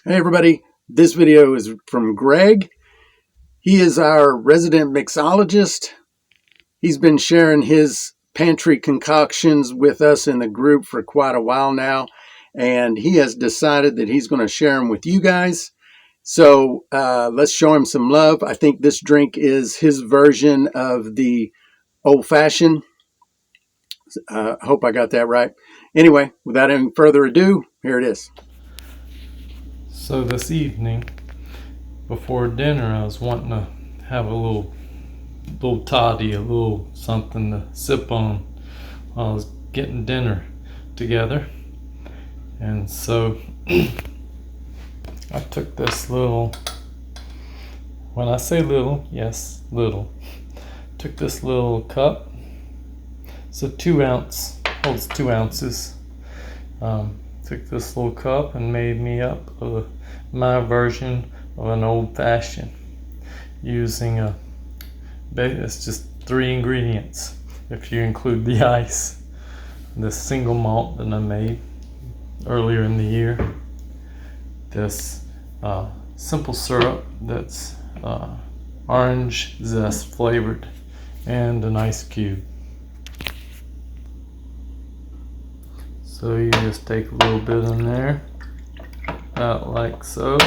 Hey everybody, this video is from Greg. He is our resident mixologist. He's been sharing his pantry concoctions with us in the group for quite a while now, and he has decided that he's going to share them with you guys. So let's show him some love. I think this drink is his version of the old-fashioned. Hope I got that right. Anyway, without any further ado, here it is. So this evening, before dinner, I was wanting to have a little toddy, a little something to sip on while I was getting dinner together. And so I took this little, when I say little, yes, little, took this little cup. It's a 2 ounce, holds 2 ounces. Took this little cup and made me up my version of an old-fashioned using it's just 3 ingredients if you include the ice, this single malt that I made earlier in the year, this simple syrup that's orange zest flavored, and an ice cube. So you just take a little bit in there, about like so.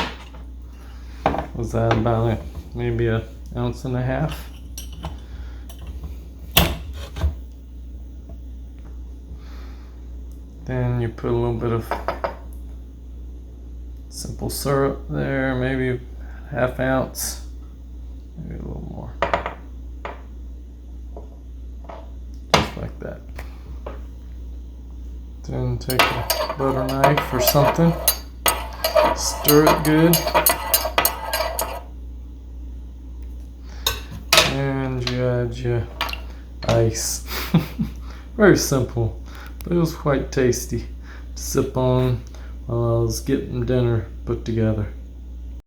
Was that about maybe an ounce and a half? Then you put a little bit of simple syrup there, maybe ½ ounce, maybe a little more, just like that. Then take a butter knife or something, stir it good, and you add your ice. Very simple, but it was quite tasty to sip on while I was getting dinner put together.